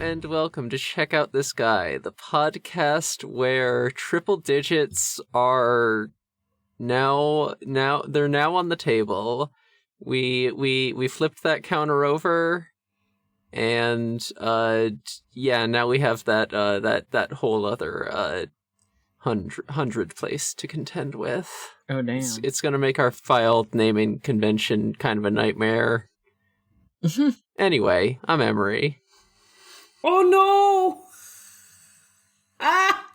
and welcome to Check Out This Guy, the podcast where triple digits are now they're now on the table. We flipped that counter over, and now we have that whole other 100 place to contend with. Oh damn! It's gonna make our file naming convention kind of a nightmare. Anyway, I'm Emery. Oh no! Ah!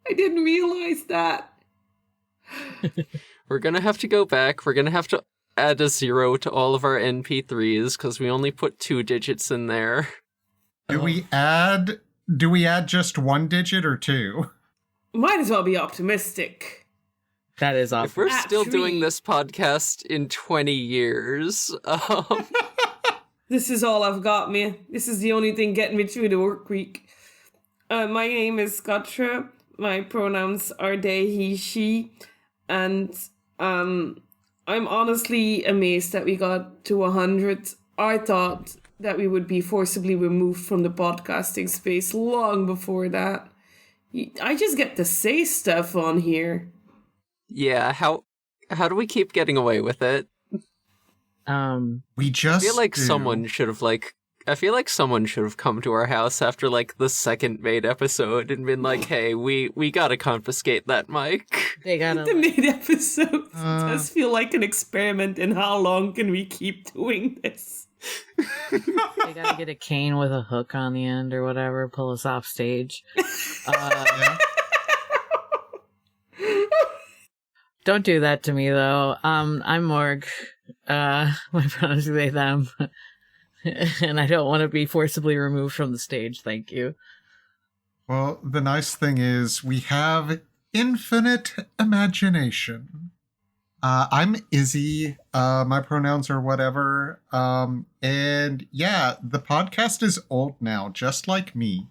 I didn't realize that. We're gonna have to go back. We're gonna have to add a 0 to all of our NP3s because we only put 2 digits in there. Do we add just 1 digit or 2? Might as well be optimistic. That is awesome. If we're still doing this podcast in 20 years, this is all I've got, man. This is the only thing getting me through the work week. My name is Skatra. My pronouns are they, he, she. And I'm honestly amazed that we got to 100. I thought that we would be forcibly removed from the podcasting space long before that. I just get to say stuff on here. Yeah, how do we keep getting away with it? We just I feel like do. someone should have come to our house after like the second Maid episode and been like, "Hey, we gotta confiscate that mic." They gotta. The Maid episode does feel like an experiment in how long can we keep doing this. They gotta get a cane with a hook on the end or whatever, pull us off stage. Yeah. Don't do that to me though. I'm Morg. My pronouns are they, them. And I don't want to be forcibly removed from the stage, thank you. Well, the nice thing is we have infinite imagination. I'm Izzy. My pronouns are whatever. And yeah, the podcast is old now, just like me.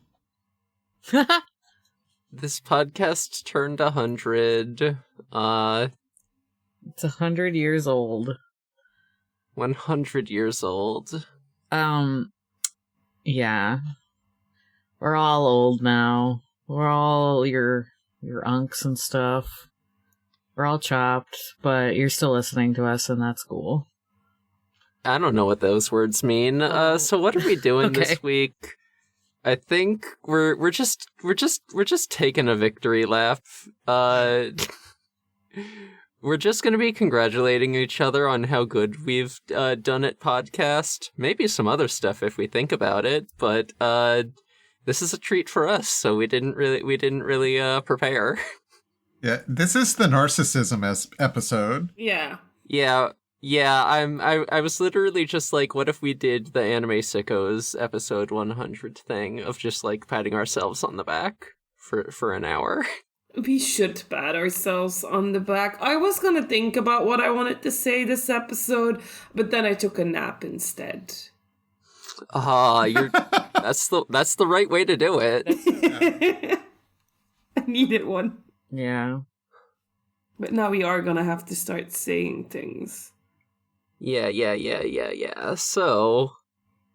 This podcast turned 100. It's 100 years old. 100 years old. Yeah. We're all old now. We're all your unks and stuff. We're all chopped, but you're still listening to us, and that's cool. I don't know what those words mean. So what are we doing this week? I think we're just taking a victory lap. We're just going to be congratulating each other on how good we've done at podcast. Maybe some other stuff if we think about it, but this is a treat for us, so we didn't really prepare. Yeah, this is the narcissism episode. Yeah. Yeah, I was literally just like, what if we did the Anime Sickos episode 100 thing of just like patting ourselves on the back for an hour? We should pat ourselves on the back. I was gonna think about what I wanted to say this episode, but then I took a nap instead. That's the right way to do it. I needed one. Yeah. But now we are gonna have to start saying things. Yeah. So,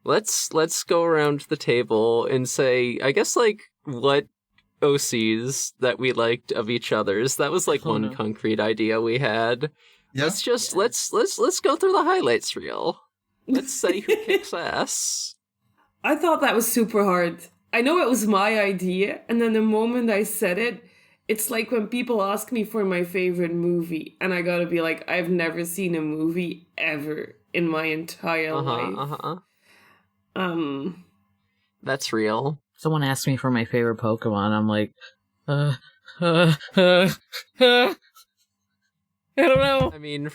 let's go around the table and say, I guess, like, what OCs that we liked of each other's. That was like one concrete idea we had. Yeah. Let's go through the highlights reel. Let's say who kicks ass. I thought that was super hard. I know it was my idea, and then the moment I said it, it's like when people ask me for my favorite movie, and I gotta be like, I've never seen a movie ever in my entire life. That's real. Someone asked me for my favorite Pokemon. I'm like, I don't know. I mean,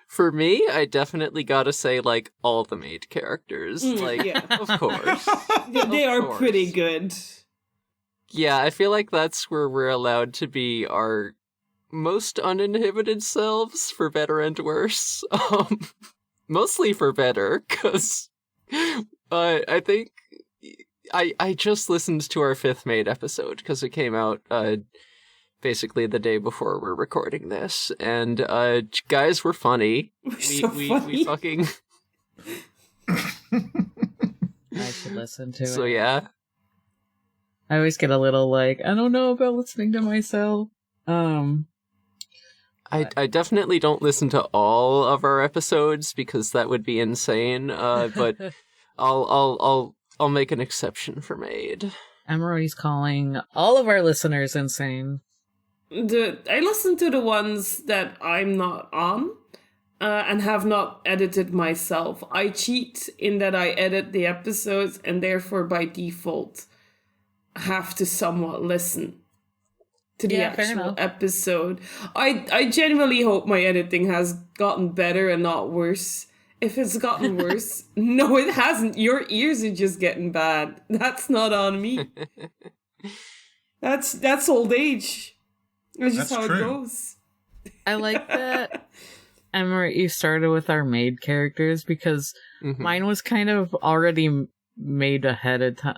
for me, I definitely gotta say, like, all the maid characters. Like, yeah. Of course. They are pretty good. Yeah, I feel like that's where we're allowed to be our most uninhibited selves, for better and worse. Mostly for better, because I think I just listened to our 5th Maid episode, because it came out basically the day before we're recording this, and guys, we're funny. We fucking I should listen to it. So yeah. I always get a little like, I don't know about listening to myself. I definitely don't listen to all of our episodes because that would be insane. But I'll make an exception for Maid. Emery's calling all of our listeners insane. I listen to the ones that I'm not on and have not edited myself. I cheat in that I edit the episodes and therefore by default have to somewhat listen to the actual episode. I genuinely hope my editing has gotten better and not worse. If it's gotten worse, no, it hasn't. Your ears are just getting bad. That's not on me. That's old age. That's just how it goes. I like that, Emma, you started with our maid characters because mine was kind of already made ahead of time.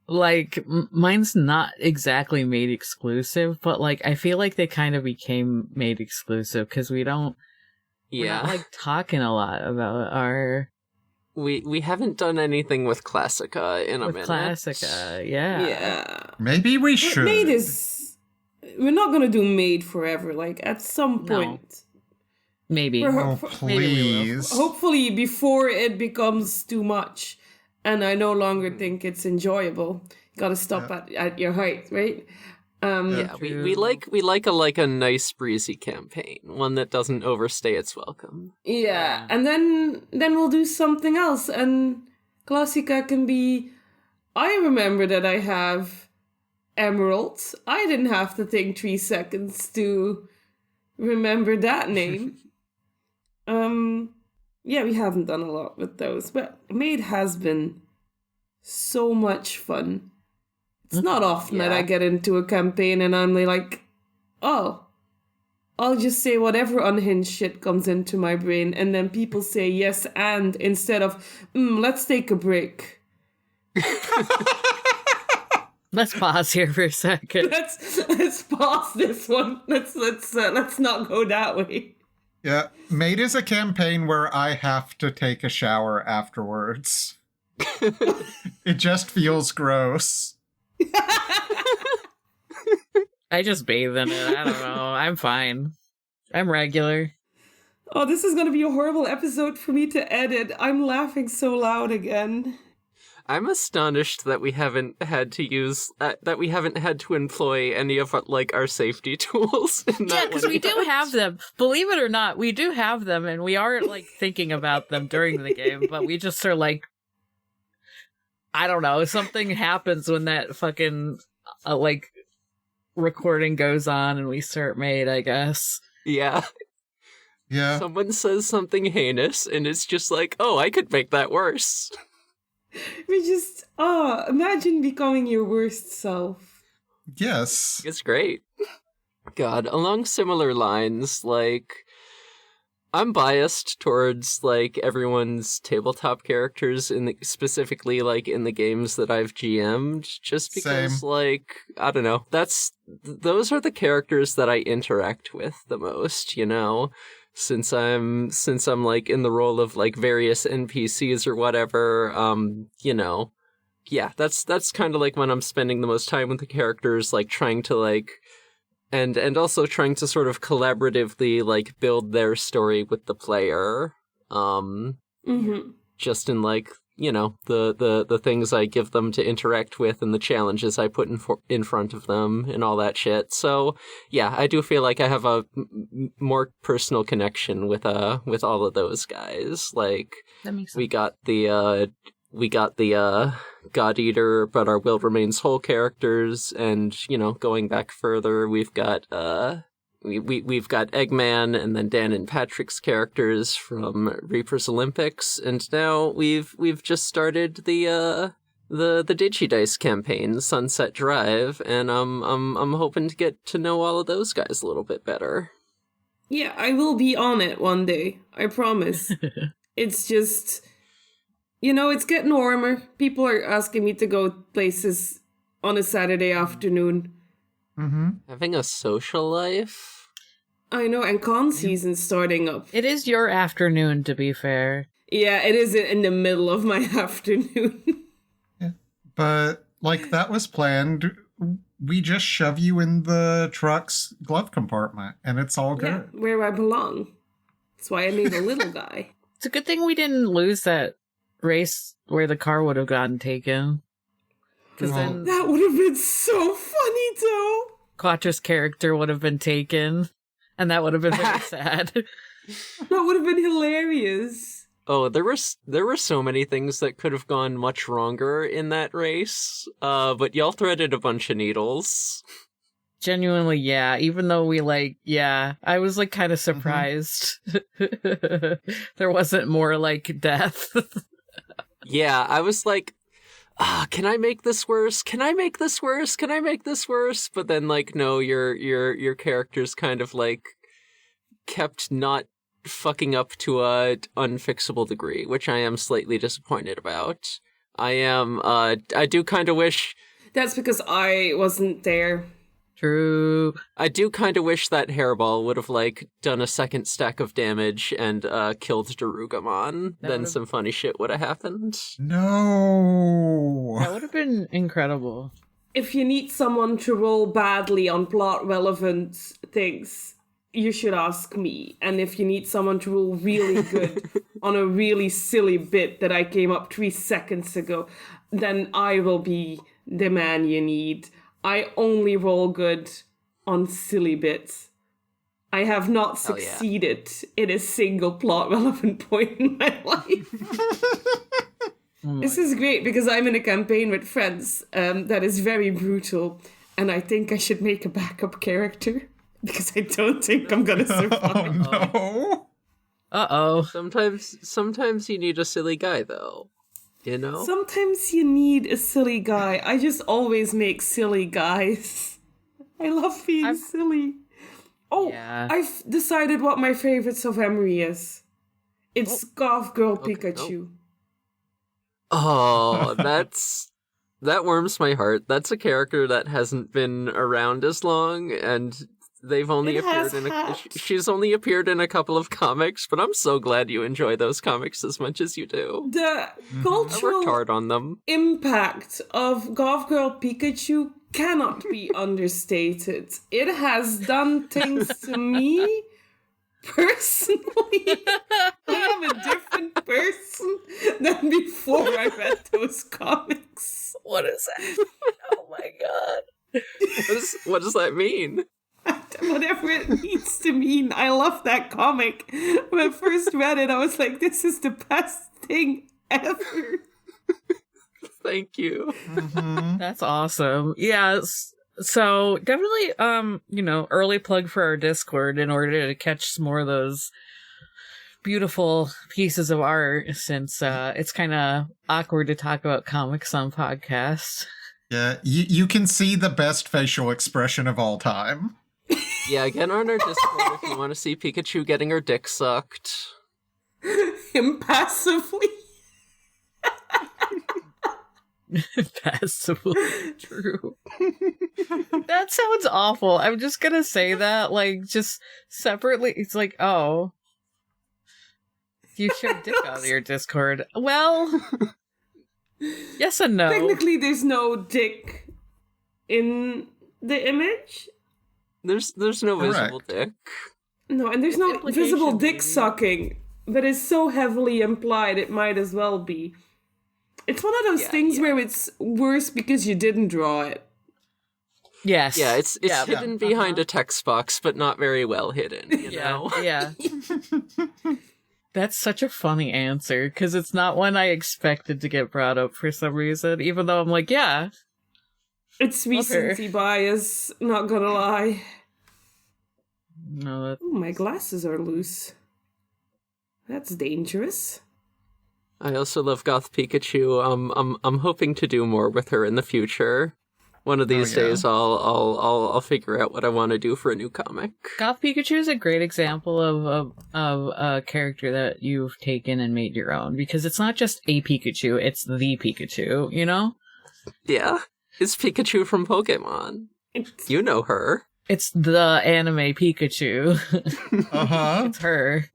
Like mine's not exactly made exclusive, but like I feel like they kind of became made exclusive because we're not like talking a lot about our. We haven't done anything with Classica in a minute. Classica, yeah. Maybe we should. Maid is. We're not gonna do Maid forever. Like at some point, maybe. Please. Maybe we will. Hopefully, before it becomes too much, and I no longer think it's enjoyable. You gotta stop at your height, right? We like a nice breezy campaign, one that doesn't overstay its welcome. Yeah, and then we'll do something else, and Classica can be. I remember that I have Emerald. I didn't have to think 3 seconds to remember that name. Yeah, we haven't done a lot with those, but Maid has been so much fun. It's not often that I get into a campaign and I'm like, oh, I'll just say whatever unhinged shit comes into my brain, and then people say yes and instead of, let's take a break. Let's pause here for a second. Let's pause this one. Let's not go that way. Yeah, Maid is a campaign where I have to take a shower afterwards. It just feels gross. I just bathe in it. I don't know. I'm fine. I'm regular. Oh, this is going to be a horrible episode for me to edit. I'm laughing so loud again. I'm astonished that we haven't had to use that we haven't had to employ any of like our safety tools. Yeah, because we do have them. Believe it or not, we do have them, and we are like thinking about them during the game. But we just are like, I don't know. Something happens when that fucking like recording goes on, and we start Maid. I guess. Yeah. Yeah. Someone says something heinous, and it's just like, oh, I could make that worse. We just, imagine becoming your worst self. Yes. It's great. God, along similar lines, like, I'm biased towards, like, everyone's tabletop characters, specifically, like, in the games that I've GM'd, just because, like, I don't know, those are the characters that I interact with the most, you know? Since I'm like in the role of like various NPCs or whatever, you know, yeah, that's kind of like when I'm spending the most time with the characters, like trying to like, and also trying to sort of collaboratively like build their story with the player, just in like, you know, the things I give them to interact with and the challenges I put in front of them and all that shit. So yeah, I do feel like I have a more personal connection with all of those guys. Like that makes sense. we got the God Eater, but our will remains whole characters, and you know, going back further, we've got We've got Eggman and then Dan and Patrick's characters from Reaper's Olympics, and now we've just started the Digidice campaign, Sunset Drive, and I'm hoping to get to know all of those guys a little bit better. Yeah, I will be on it one day. I promise. It's just, you know, it's getting warmer. People are asking me to go places on a Saturday afternoon. Mm-hmm. Having a social life? I know, and con season's starting up. It is your afternoon, to be fair. Yeah, it is in the middle of my afternoon. But, like, that was planned. We just shove you in the truck's glove compartment, and it's all Yeah, good. where I belong. That's why I made a little guy. It's a good thing we didn't lose that race where the car would have gotten taken. Because Well, then That would have been so funny, though. Quattra's character would have been taken, and that would have been very sad. That would have been hilarious. Oh, there were so many things that could have gone much wronger in that race, but y'all threaded a bunch of needles. Genuinely, yeah. Even though we I was like kind of surprised. There wasn't more like death. Yeah, I was like, can I make this worse? Can I make this worse? Can I make this worse? But then, like, no, your characters kind of like kept not fucking up to a unfixable degree, which I am slightly disappointed about. I do kind of wish. That's because I wasn't there. True. I do kind of wish that hairball would have, like, done a second stack of damage and killed Darugamon. Then some funny shit would have happened. No! That would have been incredible. If you need someone to roll badly on plot relevant things, you should ask me. And if you need someone to roll really good on a really silly bit that I came up 3 seconds ago, then I will be the man you need. I only roll good on silly bits. I have not succeeded in a single plot relevant point in my life. This is great because I'm in a campaign with friends that is very brutal, and I think I should make a backup character because I don't think I'm gonna survive. Oh, no! Uh-oh. Sometimes you need a silly guy, though. You know? Sometimes you need a silly guy. I just always make silly guys. I love being silly. Oh, Yeah. I've decided what my favorites of Emery is. It's Goth Girl Pikachu. Oh, that warms my heart. That's a character that hasn't been around as long, and they've only she's only appeared in a couple of comics, but I'm so glad you enjoy those comics as much as you do. The I worked cultural hard on them. impact of Goth Girl Pikachu cannot be understated. It has done things to me personally. I am a different person than before I read those comics. What is that? Oh my god. What does that mean? Whatever it needs to mean. I love that comic. When I first read it, I was like, this is the best thing ever. Thank you. That's awesome. Yeah, so definitely early plug for our Discord in order to catch some more of those beautiful pieces of art, since it's kind of awkward to talk about comics on podcasts. Yeah, you can see the best facial expression of all time. Yeah, get on our Discord if you want to see Pikachu getting her dick sucked. Impassively. Passively true. That sounds awful. I'm just gonna say that, like, just separately. It's like, oh, you show dick on your Discord. Well, yes and no. Technically, there's no dick in the image. There's no visible dick. No, and there's no Implication, visible dick maybe. sucking, but it's so heavily implied it might as well be. It's one of those things where it's worse because you didn't draw it. Yes. Yeah, it's hidden behind a text box, but not very well hidden, you know? Yeah. That's such a funny answer, because it's not one I expected to get brought up for some reason, even though I'm like, yeah. It's recency bias, not gonna lie. No, that... Ooh, my glasses are loose. That's dangerous. I also love Goth Pikachu. I'm hoping to do more with her in the future. One of these days, I'll figure out what I want to do for a new comic. Goth Pikachu is a great example of a character that you've taken and made your own, because it's not just a Pikachu, it's the Pikachu, you know? Yeah, it's Pikachu from Pokemon. You know her. It's the anime Pikachu. Uh-huh. It's her.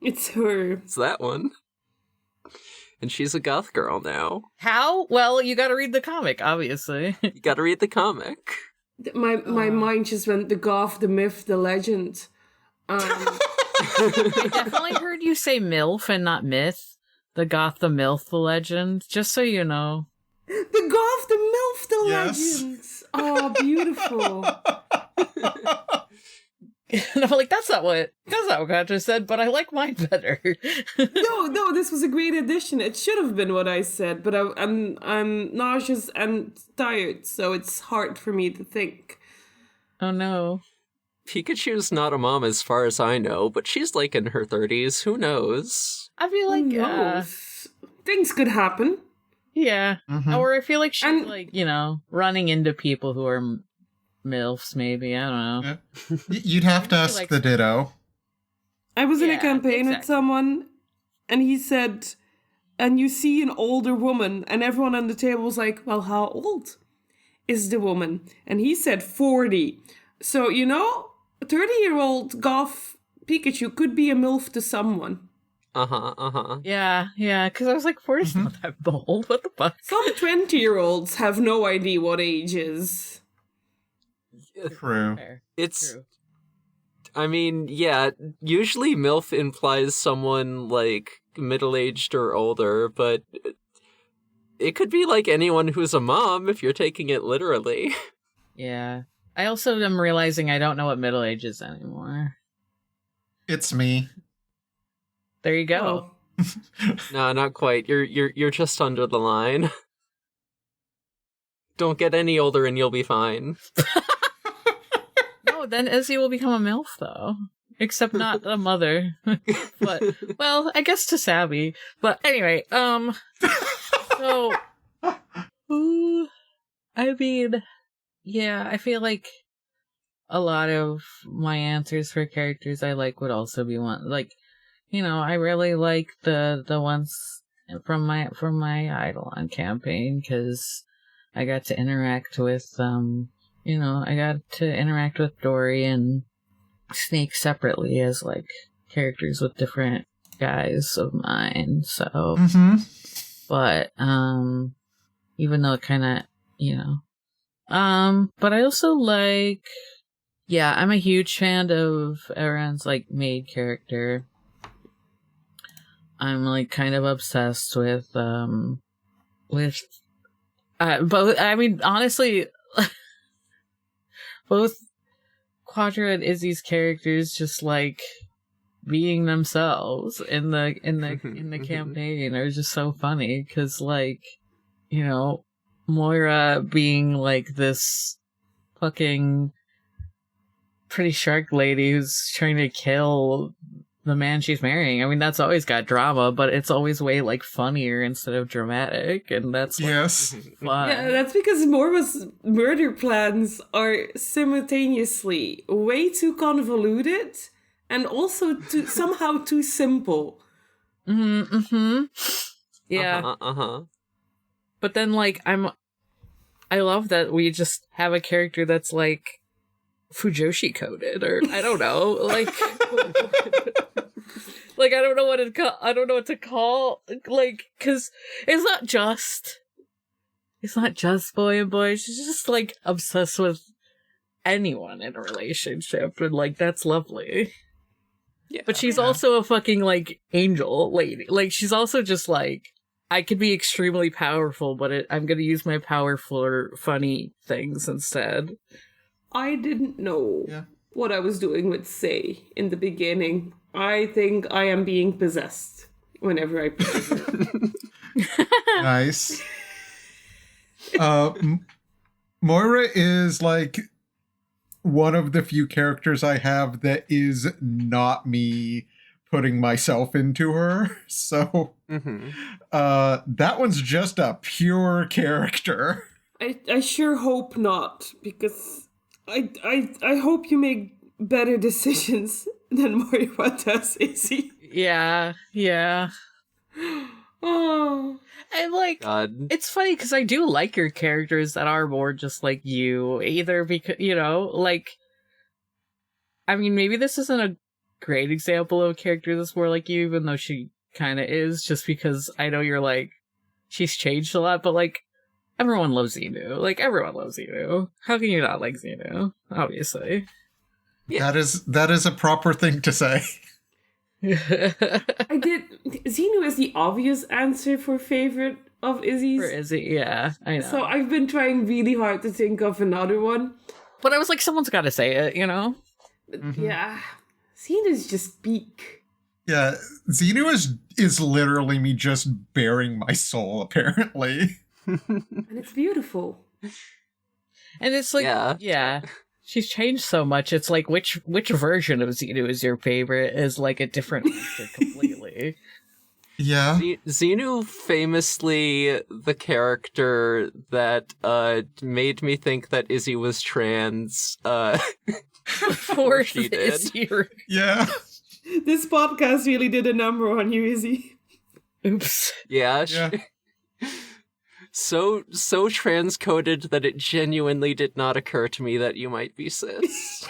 It's her. It's that one. And she's a goth girl now. How? Well, you gotta read the comic, obviously. You gotta read the comic. My mind just went the goth, the myth, the legend. I definitely heard you say MILF and not myth. The goth, the MILF, the legend. Just so you know. The goth, the MILF, the Yes. legends. Oh, beautiful. And I'm like, that's not what Gotcha said, but I like mine better. No, this was a great addition. It should have been what I said, but I'm nauseous and tired, so it's hard for me to think. Oh no. Pikachu's not a mom as far as I know, but she's like in her 30s. Who knows? I feel Who like, knows? Things could happen. yeah. Mhm. Or I feel like she's And- like, running into people who are MILFs, maybe. I don't know. Yeah. You'd have to ask like- the Ditto. I was in a Yeah, campaign with exactly. someone, and he said, and you see an older woman, and everyone on the table was like, well, how old is the woman? And he said 40. So, a 30-year-old goth Pikachu could be a MILF to someone. Uh-huh. Yeah, because I was like, 40's not that bold. What the fuck? Some 20-year-olds have no idea what age is. True. Fair. It's, True. I mean, yeah, usually MILF implies someone, like, middle-aged or older, but it could be, like, anyone who's a mom if you're taking it literally. Yeah. I also am realizing I don't know what middle age is anymore. It's me. There you go. Oh. No, not quite. You're just under the line. Don't get any older and you'll be fine. No, then Izzy will become a MILF, though. Except not a mother. But, well, I guess to Savvy. But anyway, so, ooh, I mean, yeah, I feel like a lot of my answers for characters I like would also be one, like, I really like the ones from my Eidolon campaign, because I got to interact with, I got to interact with Dory and Snake separately as, like, characters with different guys of mine, so, Mm-hmm. but, even though it kind of, but I also like, yeah, I'm a huge fan of everyone's, like, maid character. I'm, like, kind of obsessed with, both, I mean, honestly, both Quadra and Izzy's characters just, like, being themselves in the campaign are just so funny, because, like, Moira being, like, this fucking pretty shark lady who's trying to kill the man she's marrying. I mean, that's always got drama, but it's always way, like, funnier instead of dramatic, and that's, like, Yes. fun. Yeah, that's because Moira's murder plans are simultaneously way too convoluted and also somehow too simple. Mm-hmm. Yeah. Uh-huh. But then, like, I love that we just have a character that's, like, Fujoshi coded, or I don't know, like, like, I don't know what to call, like, because it's not just boy and boy. She's just, like, obsessed with anyone in a relationship, and, like, that's lovely. Yeah. But she's Yeah. also a fucking, like, angel lady. Like, she's also just, like, I could be extremely powerful, but I'm gonna use my power for funny things instead. I didn't know Yeah. what I was doing with Say in the beginning. I think I am being possessed whenever I play her. Nice. Moira is, like, one of the few characters I have that is not me putting myself into her. So Mm-hmm. that one's just a pure character. I sure hope not, because I hope you make better decisions than Moira does, Izzy. Yeah. Oh. And, like, God. it's funny because I do like your characters that are more just like you, either because, like, I mean, maybe this isn't a great example of a character that's more like you, even though she kind of is, just because I know you're like, she's changed a lot, but like, everyone loves Xenu. Like, everyone loves Xenu. How can you not like Xenu? Obviously. Yeah. That is a proper thing to say. Xenu is the obvious answer for favorite of Izzy's. For Izzy, yeah, I know. So I've been trying really hard to think of another one. But I was like, someone's got to say it, you know? Yeah. Xenu's just peak. Yeah, Xenu is literally me just bearing my soul, apparently. And it's beautiful. And it's like, yeah. She's changed so much. It's like, which version of Xenu is your favorite is like a different answer completely. Yeah. Xenu, famously the character that made me think that Izzy was trans. Before she did. Yeah. This podcast really did a number on you, Izzy. Oops. Yeah. Yeah. So transcoded that it genuinely did not occur to me that you might be cis.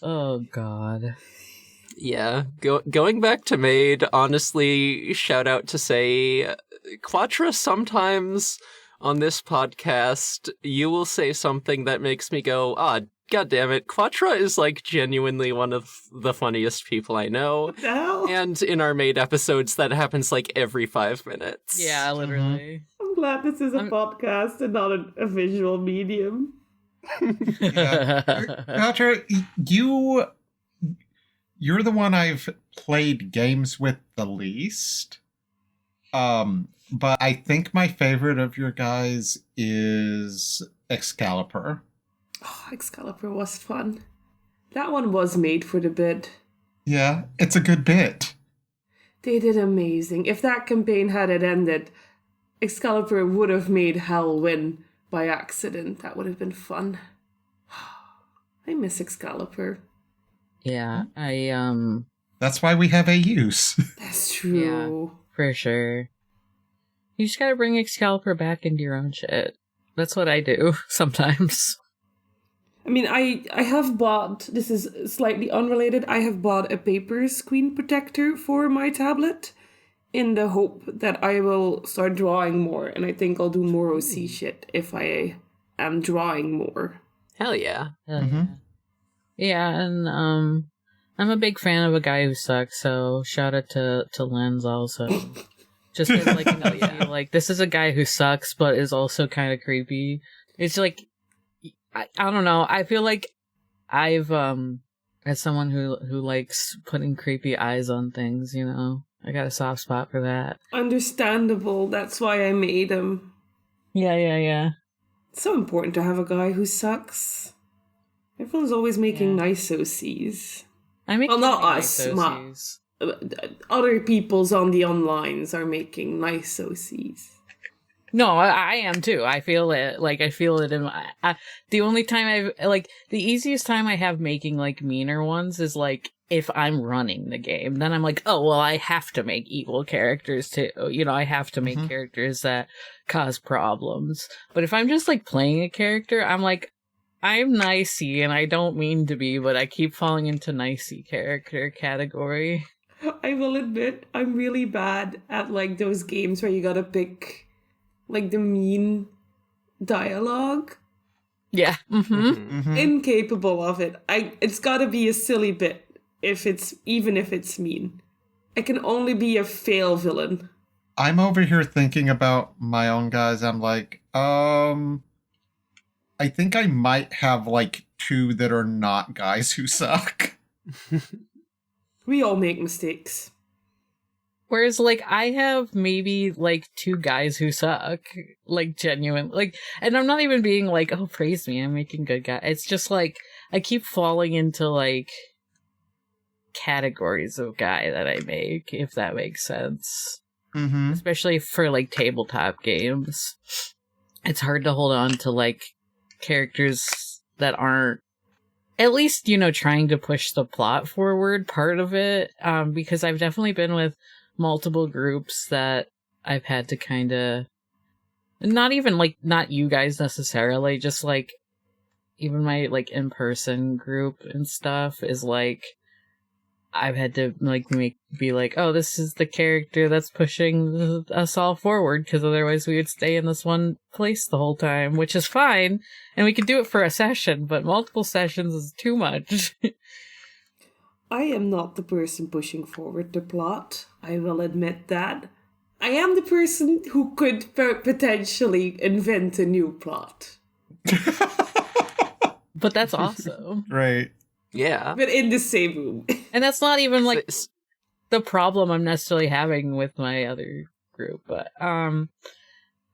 Oh God. Yeah, going back to Maid, honestly, shout out to say, Quatra, sometimes on this podcast, you will say something that makes me go, God damn it, Quatra is like genuinely one of the funniest people I know. What the hell? And in our Maid episodes, that happens like every 5 minutes. Yeah, literally. I'm glad this is a podcast and not a visual medium. Patrick, you're the one I've played games with the least. But I think my favorite of your guys is Excalibur. Oh, Excalibur was fun. That one was made for the bid. Yeah, it's a good bit. They did amazing. If that campaign had it ended, Excalibur would have made Hell win by accident. That would have been fun. I miss Excalibur. Yeah, I That's why we have AUs. That's true. Yeah, for sure. You just gotta bring Excalibur back into your own shit. That's what I do sometimes. I mean, I have bought, this is slightly unrelated, I have bought a paper screen protector for my tablet in the hope that I will start drawing more, and I think I'll do more OC shit if I am drawing more. Hell yeah. Yeah, and I'm a big fan of a guy who sucks, so shout out to Lens also. Just like, you know, yeah, like this is a guy who sucks but is also kind of creepy. It's like I don't know. I feel like I've as someone who likes putting creepy eyes on things, you know, I got a soft spot for that. Understandable. That's why I made him. Yeah. It's so important to have a guy who sucks. Everyone's always making nice OCs. I mean, well, not us. Other people's on the onlines are making nice OCs. No, I am too. I feel it. Like, I feel it in my... the only time the easiest time I have making, like, meaner ones is, like, if I'm running the game. Then I'm like, oh, well, I have to make evil characters too. You know, I have to make characters that cause problems. But if I'm just, like, playing a character, I'm like, I'm nicey, and I don't mean to be, but I keep falling into nicey character category. I will admit, I'm really bad at, like, those games where you gotta pick, like, the mean dialogue. Yeah. Incapable of it. It's gotta be a silly bit even if it's mean. I can only be a fail villain. I'm over here thinking about my own guys. I'm like, I think I might have like 2 that are not guys who suck. We all make mistakes. Whereas, like, I have maybe, like, 2 guys who suck. Like, genuine. Like, and I'm not even being like, oh, praise me, I'm making good guys. It's just, like, I keep falling into, like, categories of guy that I make, if that makes sense. Especially for, like, tabletop games. It's hard to hold on to, like, characters that aren't at least, you know, trying to push the plot forward part of it, because I've definitely been with multiple groups that I've had to kind of, not even, like, not you guys necessarily, just, like, even my like in-person group and stuff is like I've had to like be like, oh, this is the character that's pushing us all forward, because otherwise we would stay in this one place the whole time, which is fine, and we could do it for a session, but multiple sessions is too much. I am not the person pushing forward the plot. I will admit that. I am the person who could potentially invent a new plot. But that's awesome. Right. Yeah. But in the same room. And that's not even like the problem I'm necessarily having with my other group, but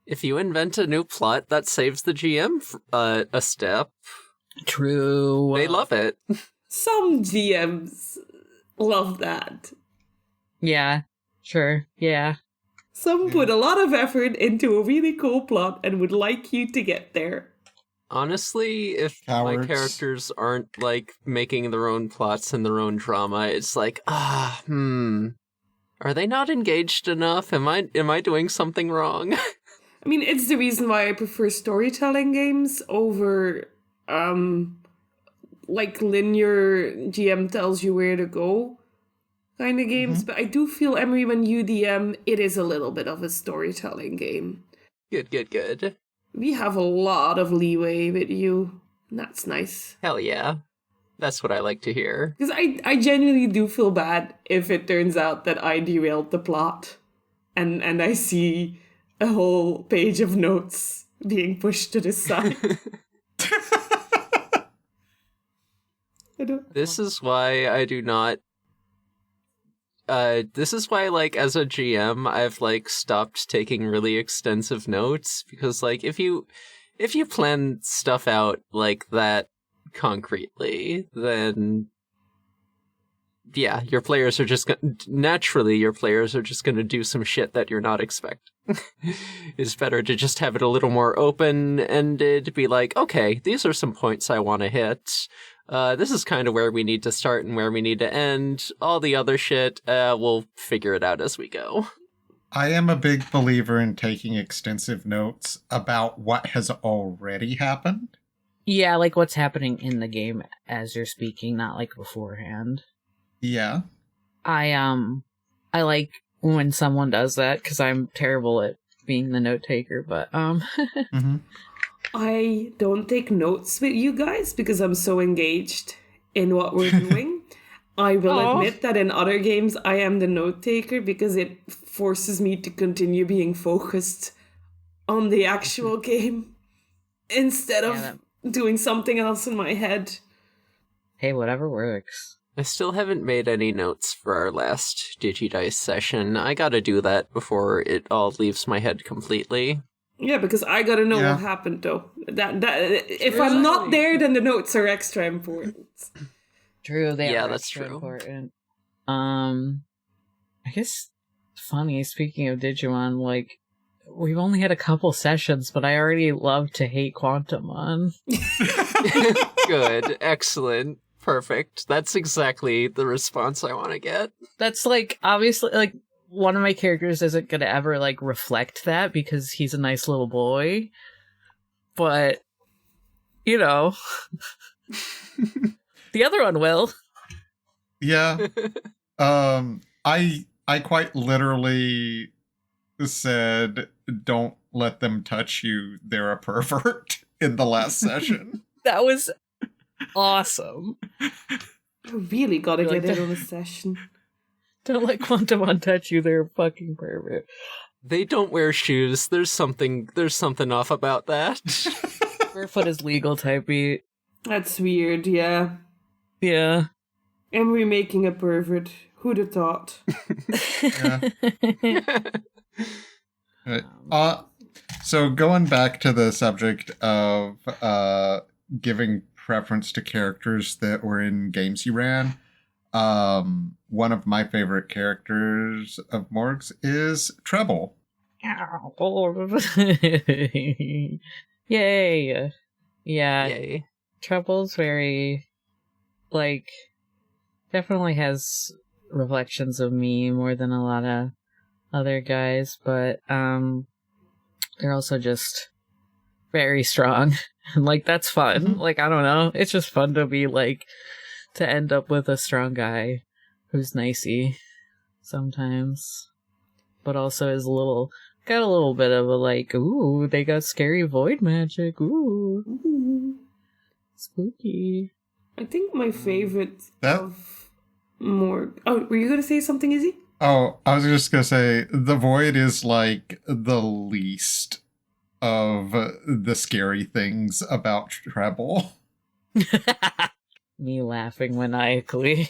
if you invent a new plot, that saves the GM a step. True. They love it. Some GMs love that. Yeah, sure, yeah. Some put a lot of effort into a really cool plot and would like you to get there. Honestly, if Cowards. my characters aren't, like, making their own plots and their own drama, it's like, are they not engaged enough? Am I doing something wrong? I mean, it's the reason why I prefer storytelling games over, like, linear GM tells you where to go kind of games. But I do feel, Emery, when you DM, it is a little bit of a storytelling game. Good. We have a lot of leeway with you. That's nice. Hell yeah. That's what I like to hear. Because I genuinely do feel bad if it turns out that I derailed the plot and I see a whole page of notes being pushed to the side. This is why I do not... this is why, like, as a GM, I've, like, stopped taking really extensive notes, because, like, if you plan stuff out like that concretely, then, yeah, your players are just naturally, your players are just gonna do some shit that you're not expecting. It's better to just have it a little more open-ended, be like, okay, these are some points I want to hit. This is kind of where we need to start and where we need to end. All the other shit, we'll figure it out as we go. I am a big believer in taking extensive notes about what has already happened. Yeah, like what's happening in the game as you're speaking, not like beforehand. Yeah. I like when someone does that, because I'm terrible at being the note taker, but Mm-hmm. I don't take notes with you guys because I'm so engaged in what we're doing. I will admit that in other games I am the note taker because it forces me to continue being focused on the actual game instead of doing something else in my head. Hey, whatever works. I still haven't made any notes for our last Digidice session. I gotta do that before it all leaves my head completely. Yeah, because I gotta know what happened though. That if I'm not there, then the notes are extra important. True, they are that's extra true. important. I guess funny, speaking of Digimon, like we've only had a couple sessions, but I already love to hate Quantumon. Good, excellent, perfect. That's exactly the response I want to get. That's like obviously like one of my characters isn't gonna ever like reflect that because he's a nice little boy, but you know, the other one will. Yeah. I quite literally said, "Don't let them touch you. They're a pervert." In the last session. That was awesome. I really gotta You're get like, in on a session. Don't let Quantumon touch you, they're a fucking pervert. They don't wear shoes. There's something off about that. Barefoot is legal type beat. That's weird, yeah. Yeah. And we're making a pervert. Who'd have thought? Right. So going back to the subject of giving preference to characters that were in games you ran, one of my favorite characters of Morg's is Treble. Yay. Yeah. Yay. Treble's very, like, definitely has reflections of me more than a lot of other guys, but they're also just very strong. And, like, that's fun. Mhm. Like, I don't know. It's just fun to be, like, to end up with a strong guy who's nicey sometimes. But also is got a little bit of a, like, ooh, they got scary void magic. Ooh, Ooh. spooky. I think my favorite That- of more. Oh, were you gonna say something, Izzy? Oh, I was just gonna say the void is like the least of the scary things about Treble. Me laughing maniacally,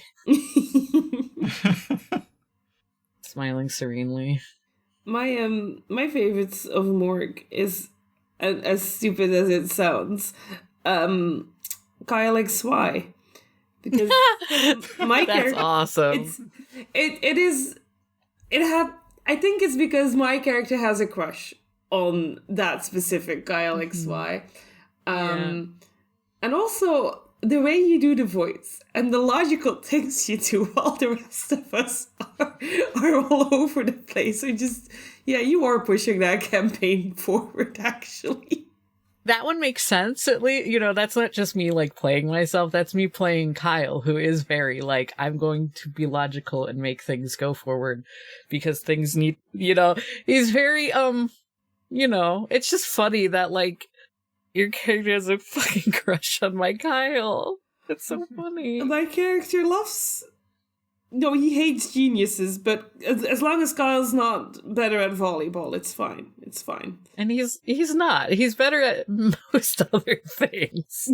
smiling serenely. My favorites of Morg is, as stupid as it sounds, Kyle XY, because my That's character, awesome. I think it's because my character has a crush on that specific Kyle XY. And also the way you do the voice and the logical things you do while the rest of us are all over the place. So just, yeah, you are pushing that campaign forward, actually. That one makes sense, at least. You know, that's not just me, like, playing myself. That's me playing Kyle, who is very, like, I'm going to be logical and make things go forward because things need, you know, he's very, you know, it's just funny that, like, your character has a fucking crush on my Kyle. It's so funny. My character loves... No, he hates geniuses, but as long as Kyle's not better at volleyball, it's fine. It's fine. And he's not. He's better at most other things.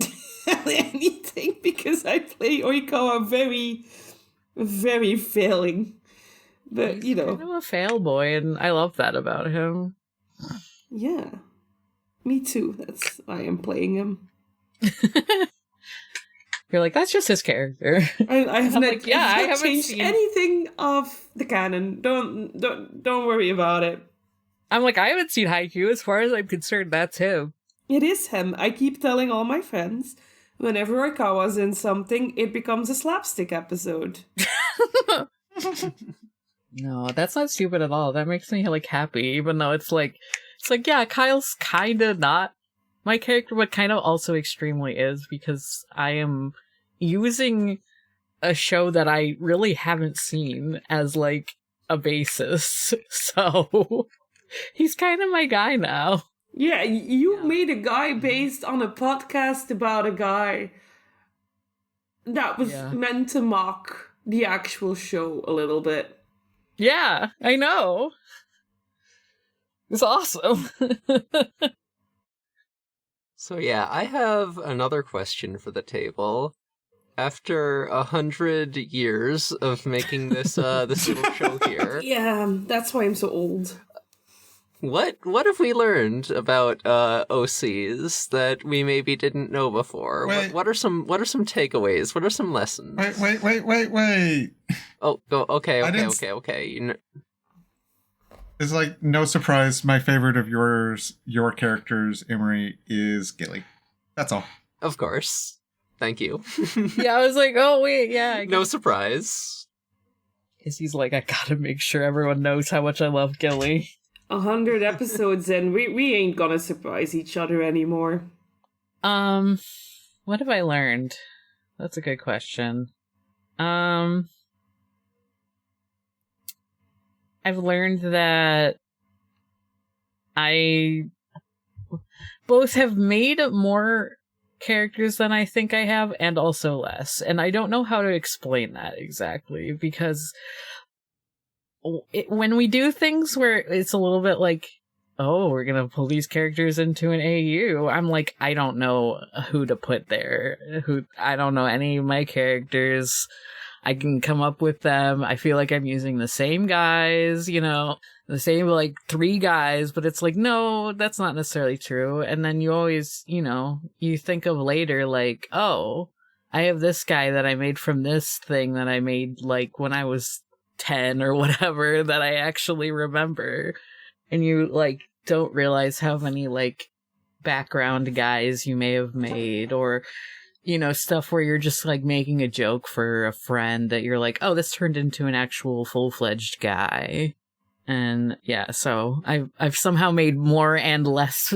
Anything, because I play Oikawa very, very failing. But, you know. He's kind of a fail boy, and I love that about him. Yeah. Me too. That's why I'm playing him. You're like, that's just his character. I have I'm not, like, yeah, I've I not haven't changed seen- anything of the canon. Don't worry about it. I'm like, I haven't seen Haikyuu. As far as I'm concerned, that's him. It is him. I keep telling all my friends, whenever Oikawa's in something, it becomes a slapstick episode. No, that's not stupid at all. That makes me, like, happy, even though it's like, yeah, Kyle's kind of not my character, but kind of also extremely is, because I am using a show that I really haven't seen as, like, a basis. So, he's kind of my guy now. Yeah, you made a guy based on a podcast about a guy that was meant to mock the actual show a little bit. Yeah, I know. It's awesome. So yeah, I have another question for the table. After 100 years of making this this little show here, Yeah, that's why I'm so old. what have we learned about OCs that we maybe didn't know before? Wait. What are some takeaways? What are some lessons? Wait. Oh, go. Okay. I didn't Okay. It's like no surprise. My favorite of your characters, Emery, is Gilly. That's all. Of course. Thank you. Yeah, I was like, oh, wait, yeah. No surprise. Because he's like, I gotta make sure everyone knows how much I love Gilly. 100 episodes in, we ain't gonna surprise each other anymore. What have I learned? That's a good question. I've learned that I both have made more characters than I think I have, and also less. And I don't know how to explain that exactly, because when we do things where it's a little bit like, oh, we're gonna pull these characters into an AU, I'm like, I don't know who to put there. I don't know any of my characters. I can come up with them. I feel like I'm using the same guys, you know, the same, like, 3 guys, but it's like, no, that's not necessarily true. And then you always, you know, you think of later, like, oh, I have this guy that I made from this thing that I made, like, when I was 10 or whatever, that I actually remember. And you, like, don't realize how many, like, background guys you may have made, or, you know, stuff where you're just, like, making a joke for a friend that you're like, oh, this turned into an actual full-fledged guy. And yeah, so I've somehow made more and less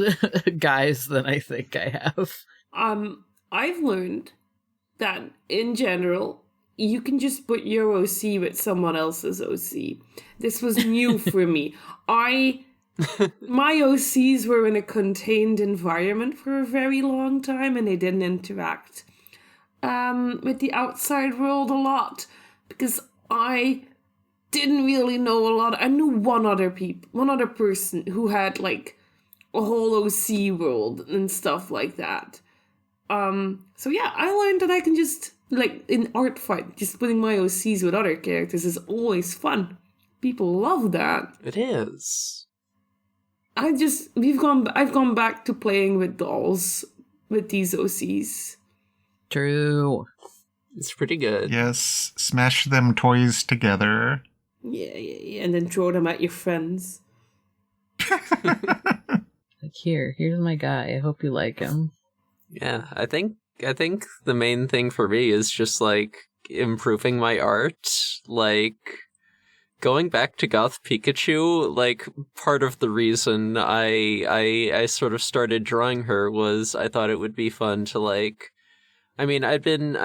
guys than I think I have. I've learned that in general, you can just put your OC with someone else's OC. This was new for me. My OCs were in a contained environment for a very long time, and they didn't interact with the outside world a lot because I didn't really know a lot. I knew one other person who had like a whole OC world and stuff like that. So yeah, I learned that I can just, like, in art fight, just putting my OCs with other characters is always fun. People love that. It is. I've gone back to playing with dolls with these OCs. True. It's pretty good. Yes, smash them toys together. Yeah, and then throw them at your friends. Like, here's my guy. I hope you like him. Yeah, I think the main thing for me is just like improving my art, like going back to Goth Pikachu. Like, part of the reason I sort of started drawing her was I thought it would be fun to, like, I mean, I'd been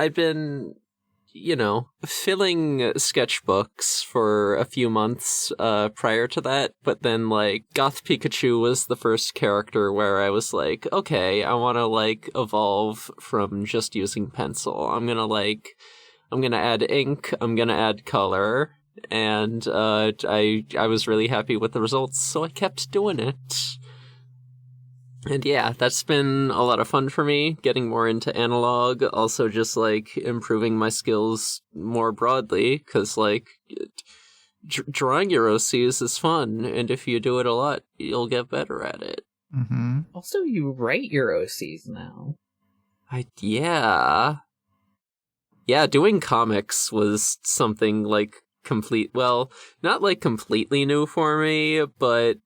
filling sketchbooks for a few months prior to that, but then, like, Goth Pikachu was the first character where I was like, okay, I want to, like, evolve from just using pencil. I'm gonna add ink, I'm gonna add color, and I was really happy with the results, so I kept doing it. And yeah, that's been a lot of fun for me, getting more into analog, also just, like, improving my skills more broadly, because, like, drawing your OCs is fun, and if you do it a lot, you'll get better at it. Mm-hmm. Also, you write your OCs now. Yeah, doing comics was something, like, not, like, completely new for me, but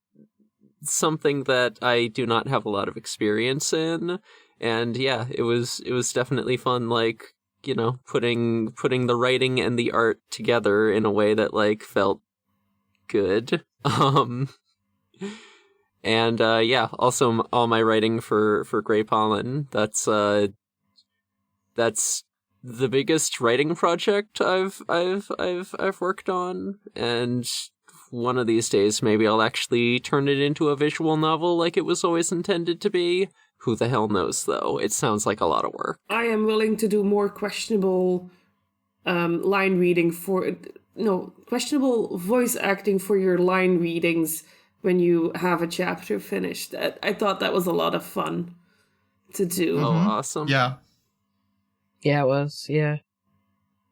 something that I do not have a lot of experience in, and yeah, it was definitely fun, like, putting the writing and the art together in a way that, like, felt good. And yeah, also all my writing for Grey Pollen, that's the biggest writing project I've worked on, and one of these days, maybe I'll actually turn it into a visual novel like it was always intended to be. Who the hell knows, though? It sounds like a lot of work. I am willing to do more questionable line reading questionable voice acting for your line readings when you have a chapter finished. I thought that was a lot of fun to do. Oh, awesome. Yeah. Yeah, it was. Yeah.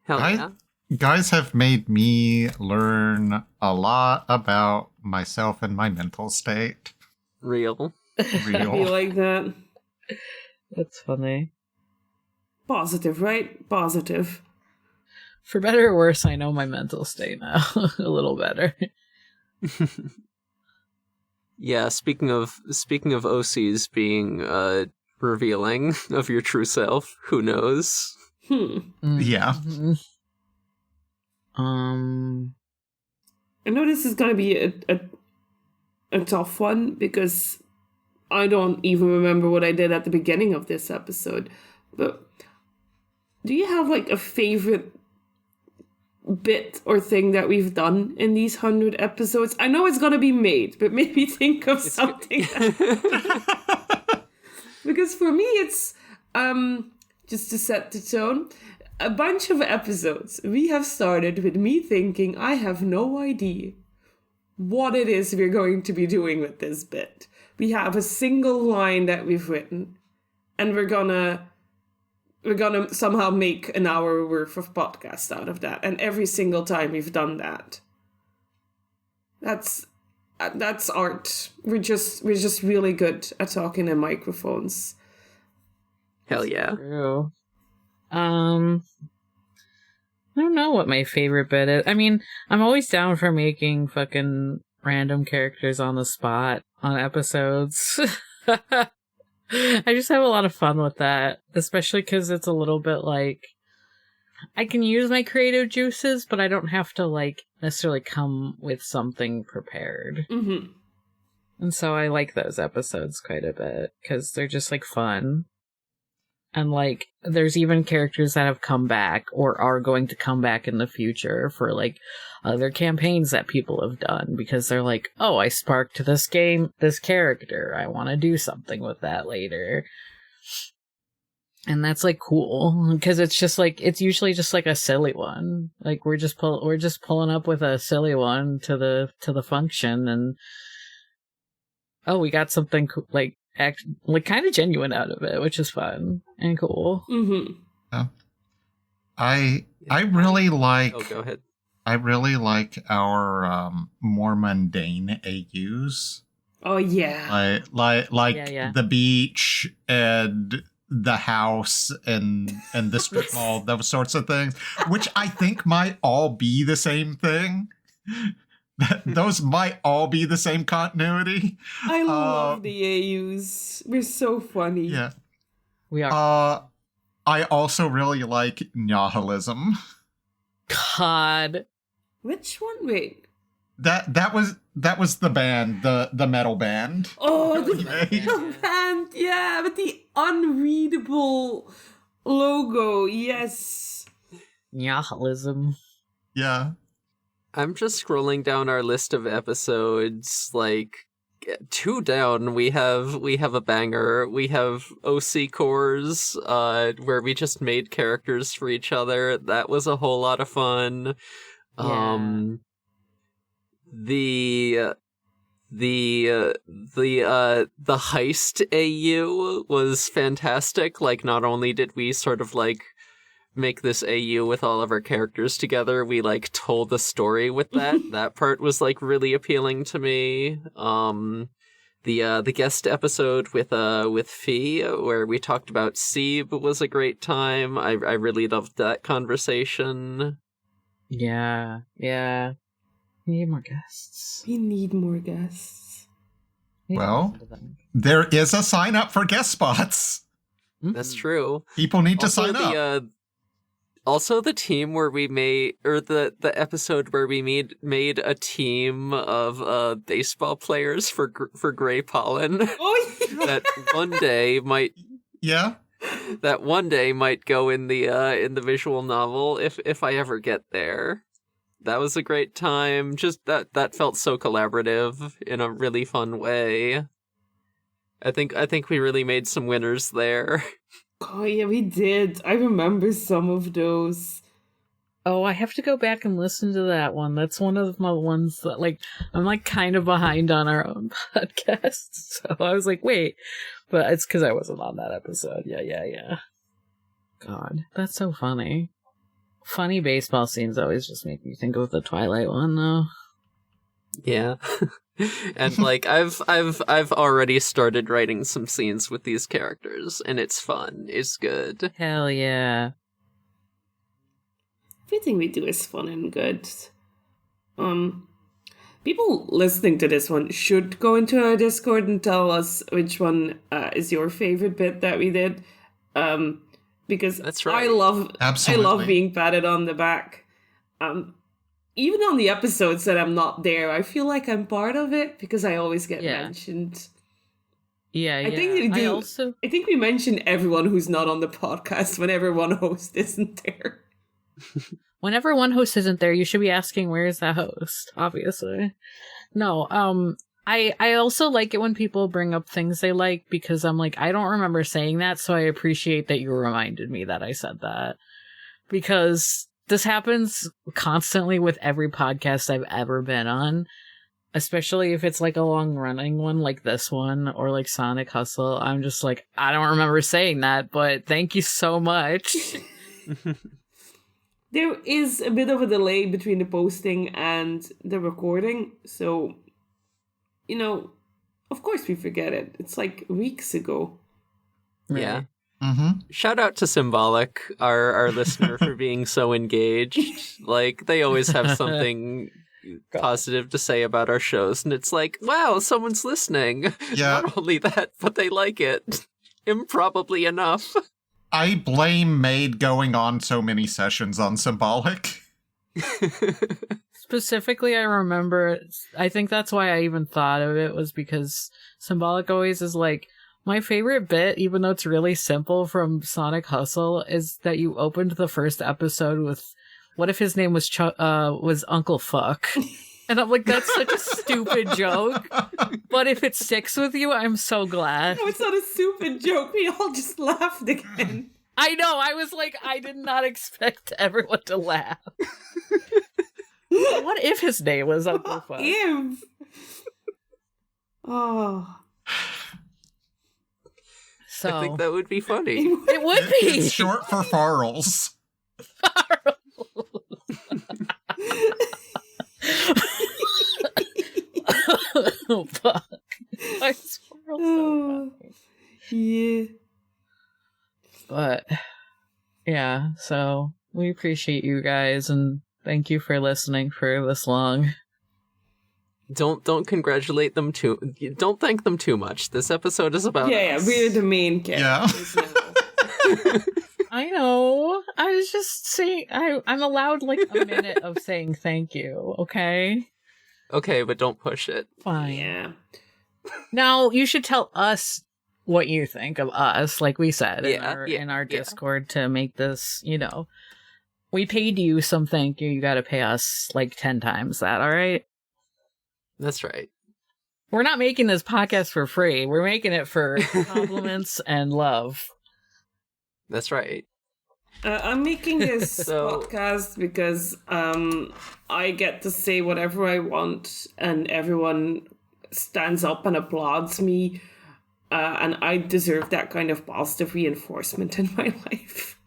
Hell yeah. Guys have made me learn a lot about myself and my mental state. Real. You like that? That's funny. Positive, right? Positive. For better or worse, I know my mental state now a little better. Yeah, speaking of OCs being revealing of your true self, who knows? Yeah. I know this is gonna be a tough one because I don't even remember what I did at the beginning of this episode. But do you have, like, a favorite bit or thing that we've done in these 100 episodes? I know it's gonna be made, but maybe think of something. Because for me, it's just to set the tone. A bunch of episodes we have started with me thinking I have no idea what it is we're going to be doing with this bit. We have a single line that we've written, and we're gonna somehow make an hour worth of podcast out of that. And every single time we've done that, that's art. We're just really good at talking in microphones. Hell yeah. True. I don't know what my favorite bit is. I mean, I'm always down for making fucking random characters on the spot on episodes. I just have a lot of fun with that, especially because it's a little bit like, I can use my creative juices, but I don't have to like necessarily come with something prepared. Mm-hmm. And so I like those episodes quite a bit because they're just like fun. And like there's even characters that have come back or are going to come back in the future for like other campaigns that people have done because they're like, oh, I sparked this character. I want to do something with that later. And that's like cool because it's just like it's usually just like a silly one. Like we're just pulling up with a silly one to the function, and oh, we got something like kind of genuine out of it, which is fun and cool. Mm-hmm. Yeah. I really like. Oh, go ahead. I really like our more mundane AUs. Oh yeah. Like Yeah. the beach and the house and the strip mall, those sorts of things, which I think might all be the same thing. Those might all be the same continuity. I love the AUs. We're so funny. Yeah. We are. I also really like nihilism. God. Which one? Wait. That was the band, the metal band. Oh, the Okay. metal band. Yeah, with the unreadable logo. Yes. Nihilism. Yeah. I'm just scrolling down our list of episodes, like 2 down. We have a banger. We have OC Cores, where we just made characters for each other. That was a whole lot of fun. Yeah. The heist AU was fantastic. Like, not only did we sort of like make this AU with all of our characters together, we like told the story with that. That part was like really appealing to me. The guest episode with Fee, where we talked about Seeb, was a great time. I really loved that conversation. Yeah. We need more guests. We need more guests. Well, there is a sign up for guest spots. That's true. People need to Also, sign up. Also, the team where we made, or the episode where we made a team of baseball players for Gray Pollen. Oh yeah. That one day might go in the visual novel if I ever get there. That was a great time. Just that felt so collaborative in a really fun way. I think we really made some winners there. Oh yeah, we did. I remember some of those. Oh, I have to go back and listen to that one. That's one of my ones that, like, I'm, like, kind of behind on our own podcast. So I was like, wait. But it's because I wasn't on that episode. Yeah. God, that's so funny. Funny baseball scenes always just make me think of the Twilight one, though. Yeah. And like I've already started writing some scenes with these characters, and it's fun. It's good. Hell yeah. Everything we do is fun and good. People listening to this one should go into our Discord and tell us which one is your favorite bit that we did. Because That's right. I love being patted on the back. Even on the episodes that I'm not there, I feel like I'm part of it because I always get mentioned. Yeah. I think we do. I think we mention everyone who's not on the podcast whenever one host isn't there. Whenever one host isn't there, you should be asking, where's that host? Obviously. No, I also like it when people bring up things they like because I'm like, I don't remember saying that, so I appreciate that you reminded me that I said that. Because this happens constantly with every podcast I've ever been on, especially if it's like a long-running one like this one or like Sonic Hustle. I'm just like, I don't remember saying that, but thank you so much. There is a bit of a delay between the posting and the recording, so, of course we forget it. It's like weeks ago. Right. Yeah. Mm-hmm. Shout out to Symbolic, our listener, for being so engaged. Like, they always have something positive to say about our shows, and it's like, wow, someone's listening. Yeah. Not only that, but they like it. Improbably enough. I blame Maid going on so many sessions on Symbolic. Specifically, I remember, I think that's why I even thought of it, was because Symbolic always is like, my favorite bit, even though it's really simple from Sonic Hustle, is that you opened the first episode with, what if his name was Uncle Fuck? And I'm like, that's such a stupid joke. But if it sticks with you, I'm so glad. No, it's not a stupid joke. We all just laughed again. I know, I was like, I did not expect everyone to laugh. What if his name was Uncle Fuck? If. Oh. So, I think that would be funny. it would be. It's short for Farrells. Oh, fuck. I swirl so funny. Yeah. But, yeah, so we appreciate you guys, and thank you for listening for this long. Don't congratulate them too. Don't thank them too much. This episode is about us. We're the main characters now. I know. I was just saying, I'm allowed like a minute of saying thank you, okay? Okay, but don't push it. Fine. Yeah. Now, you should tell us what you think of us, like we said in our Yeah. Discord, to make this, we paid you some thank you. You gotta pay us like 10 times that, alright? That's right. We're not making this podcast for free. We're making it for compliments and love. That's right. I'm making this So- podcast because I get to say whatever I want, and everyone stands up and applauds me, and I deserve that kind of positive reinforcement in my life.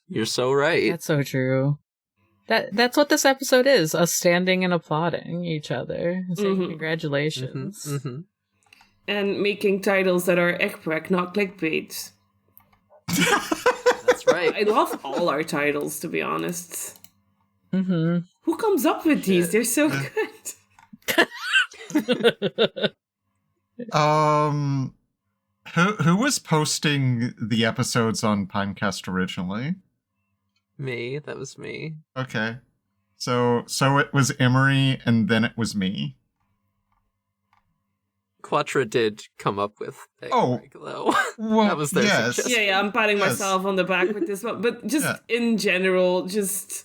You're so right. That's so true. That's what this episode is, us standing and applauding each other, saying Mhm. congratulations. Mm-hmm. And making titles that are ekprek, not clickbait. That's right. I love all our titles, to be honest. Mm-hmm. Who comes up with these? They're so good. Who was posting the episodes on Pinecast originally? Me. That was me. Okay. So it was Emery and then it was me. Quattro did come up with Egg Oh. Break, though. Well, That was their yes. suggestion. Yeah, I'm patting Yes. myself on the back with this one. But just Yeah. in general, just...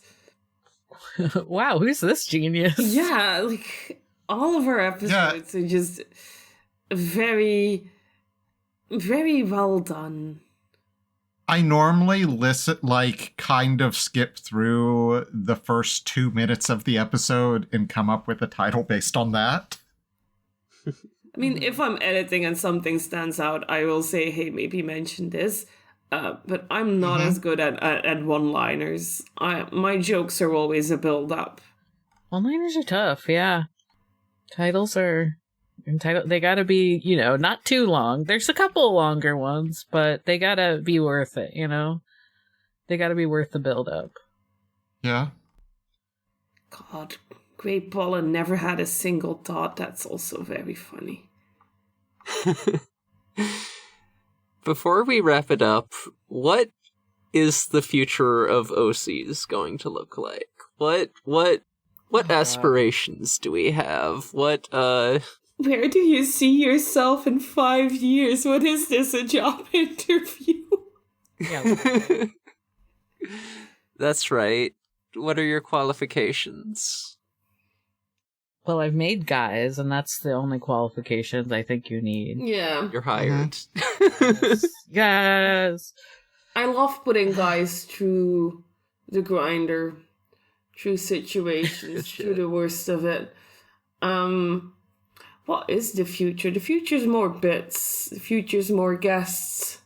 Wow, who's this genius? Yeah, like, all of our episodes are just very, very well done. I normally kind of skip through the first 2 minutes of the episode and come up with a title based on that. I mean, if I'm editing and something stands out, I will say, hey, maybe mention this. But I'm not as good at one-liners. My jokes are always a build-up. One-liners are tough, yeah. Titles are... They gotta be, not too long. There's a couple longer ones, but they gotta be worth it, They gotta be worth the build-up. Yeah. God, Great Pollen never had a single thought. That's also very funny. Before we wrap it up, what is the future of OCs going to look like? What aspirations do we have? What Where do you see yourself in 5 years? What is this, a job interview? Yeah. That's right. What are your qualifications? Well, I've made guys, and that's the only qualifications I think you need. Yeah. You're hired. Yes! I love putting guys through the grinder, through situations, through the worst of it. What is the future? The future's more bits. The future's more guests.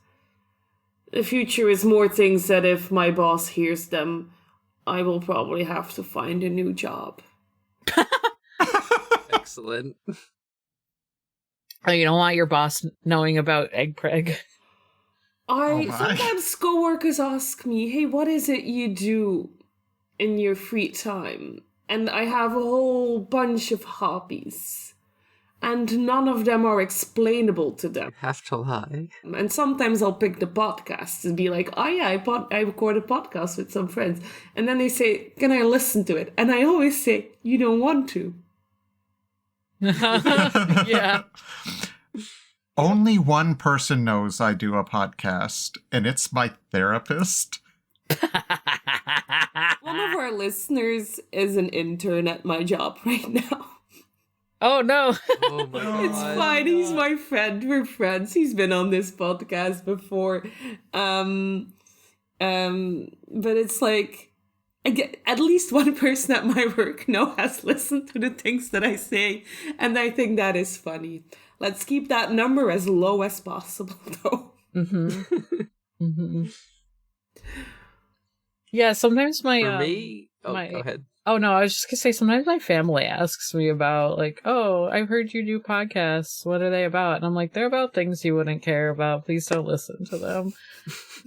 The future is more things that if my boss hears them, I will probably have to find a new job. Excellent. Oh, you don't want your boss knowing about egg preg. my. Sometimes coworkers ask me, hey, what is it you do in your free time? And I have a whole bunch of hobbies. and none of them are explainable to them. Have to lie. And sometimes I'll pick the podcast and be like, oh yeah, I record a podcast with some friends. And then they say, can I listen to it? And I always say, you don't want to. Yeah. Only one person knows I do a podcast, and it's my therapist. One of our listeners is an intern at my job right now. Oh no. Oh my god. It's fine. He's my friend. We're friends. He's been on this podcast before. But it's like I get at least one person at my work has listened to the things that I say, and I think that is funny. Let's keep that number as low as possible, though. Yeah, sometimes my For me, go ahead. Oh no, I was just gonna say sometimes my family asks me about like, oh, I've heard you do podcasts. What are they about? And I'm like, they're about things you wouldn't care about. Please don't listen to them.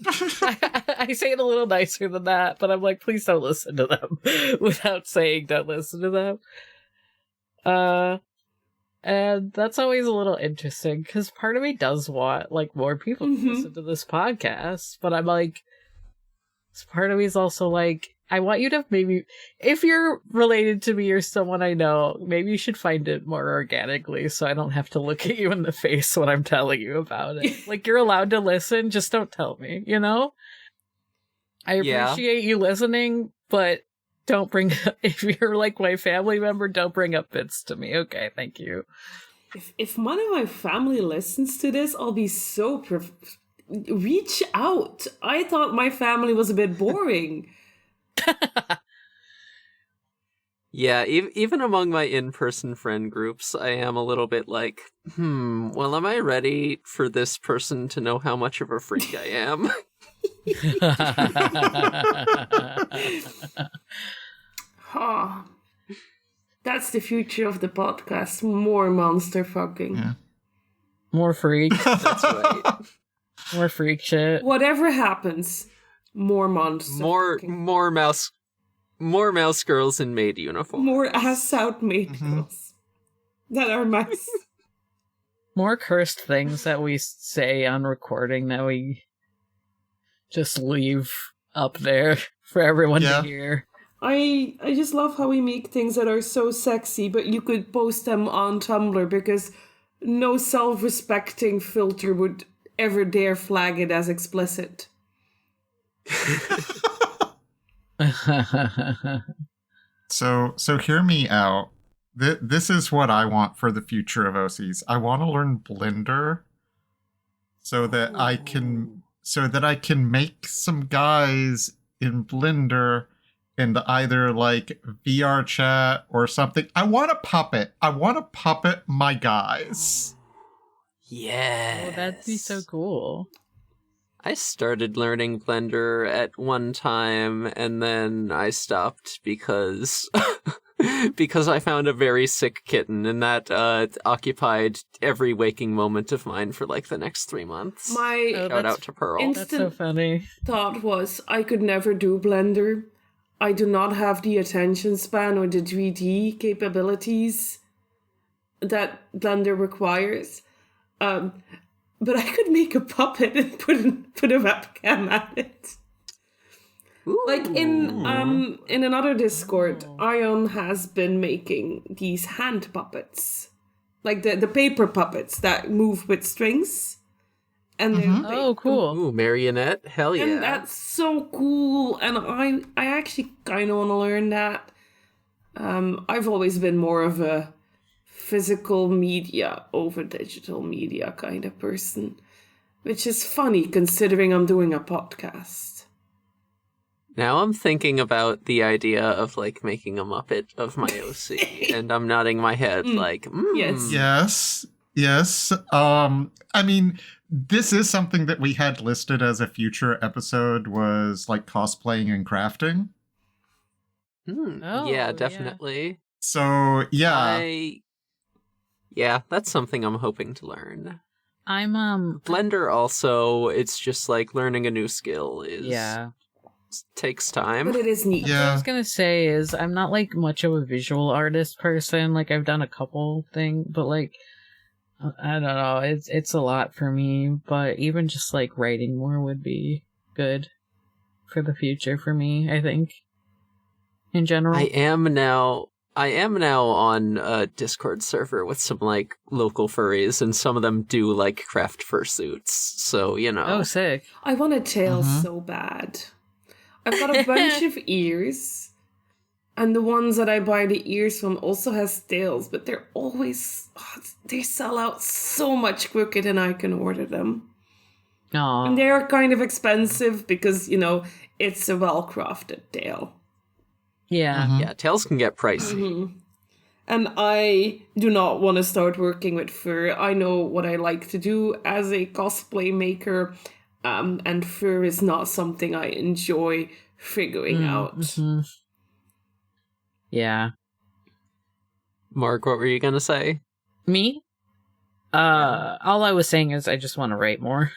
I say it a little nicer than that, but I'm like, please don't listen to them without saying don't listen to them. And that's always a little interesting because part of me does want like more people to listen to this podcast, but I'm like, part of me is also like, I want you to maybe, if you're related to me or someone I know, maybe you should find it more organically so I don't have to look at you in the face when I'm telling you about it. Like, you're allowed to listen, just don't tell me, you know? I appreciate you listening, but don't bring if you're like my family member, don't bring up bits to me. Okay, thank you. If one of my family listens to this, I'll be so reach out. I thought my family was a bit boring. Yeah, even among my in-person friend groups, I am a little bit like, well, am I ready for this person to know how much of a freak I am? That's the future of the podcast. More monster fucking. Yeah. More freak. That's right. More freak shit. Whatever happens, more monster fucking. More mouse girls in maid uniform. More ass out maid girls. That are mice. More cursed things that we say on recording that we just leave up there for everyone to hear. I just love how we make things that are so sexy, but you could post them on Tumblr because no self-respecting filter would ever dare flag it as explicit. So hear me out. This is what I want for the future of OCs. I want to learn Blender so that I can make some guys in Blender and either like VR chat or something. I want a puppet. I want to puppet my guys. Yeah. Oh, that'd be so cool. I started learning Blender at one time, and then I stopped because because I found a very sick kitten, and that occupied every waking moment of mine for like the next 3 months. Shout out to Pearl. That's so funny. Thought was I could never do Blender. I do not have the attention span or the 3D capabilities that Blender requires. But I could make a puppet and put a webcam at it. Ooh. Like in another Discord, Ion has been making these hand puppets. Like the paper puppets that move with strings. And Oh, cool. Ooh, marionette? Hell yeah. And that's so cool. And I actually kind of want to learn that. I've always been more of a physical media over digital media kind of person, which is funny considering I'm doing a podcast. Now I'm thinking about the idea of like making a Muppet of my OC, and I'm nodding my head like, Yes. Yes. I mean, this is something that we had listed as a future episode was like cosplaying and crafting. Yeah, definitely. So, yeah. Yeah, that's something I'm hoping to learn. I'm Blender also, it's just like learning a new skill is takes time. But it is neat. What I Yeah. was gonna say is I'm not like much of a visual artist person. Like I've done a couple things, but like I don't know, it's a lot for me. But even just like writing more would be good for the future for me, I think. In general. I am now on a Discord server with some like local furries, and some of them do like craft fursuits. So, you know. Oh, sick. I want a tail Mhm. so bad. I've got a bunch of ears, and the ones that I buy the ears from also has tails, but they're always they sell out so much quicker than I can order them. Aw. And they're kind of expensive because, you know, it's a well-crafted tail. Yeah. Mhm. Yeah, tails can get pricey. Mhm. And I do not want to start working with fur. I know what I like to do as a cosplay maker, and fur is not something I enjoy figuring out. Mhm. Yeah. Mark, what were you gonna say? Me? All I was saying is I just want to write more.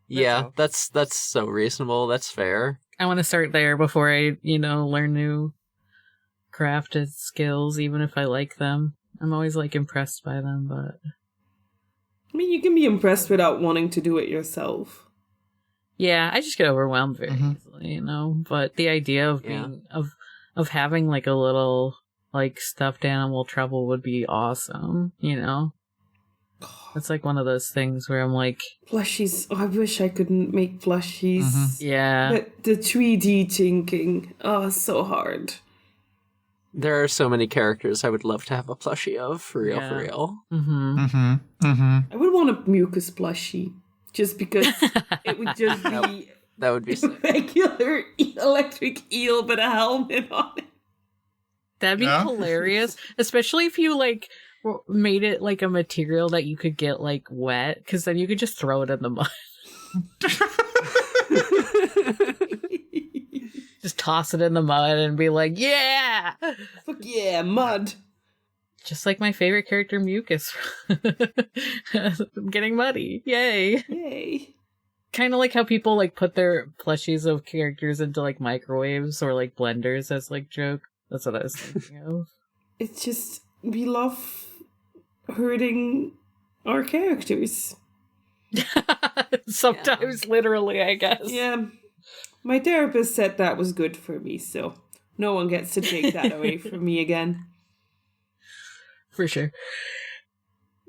Yeah, all. that's so reasonable. That's fair. I want to start there before I, learn new crafted skills, even if I like them. I'm always like impressed by them, but I mean, you can be impressed without wanting to do it yourself. yeah, I just get overwhelmed very Mhm. easily, But the idea of Yeah. being of having like a little like stuffed animal trouble would be awesome, It's like one of those things where I'm like, Plushies. Oh, I wish I couldn't make plushies. Mhm. yeah. But the 3D thinking. Oh, so hard. There are so many characters I would love to have a plushie of, for real, Yeah. for real. Mm-hmm. Mhm. Mhm. I would want a mucus plushie. Just because it would just be That would be a sick. regular electric eel but a helmet on it. That'd be Yeah. hilarious, especially if you like made it like a material that you could get like wet, because then you could just throw it in the mud. Just toss it in the mud and be like, yeah! Fuck yeah, mud. Just like my favorite character, Mucus. I'm getting muddy. Yay. Yay. Kind of like how people like put their plushies of characters into like microwaves or like blenders as like joke. That's what I was thinking of. It's just, we love hurting our characters. Sometimes literally, I guess. Yeah. My therapist said that was good for me, so no one gets to take that away from me again. For sure.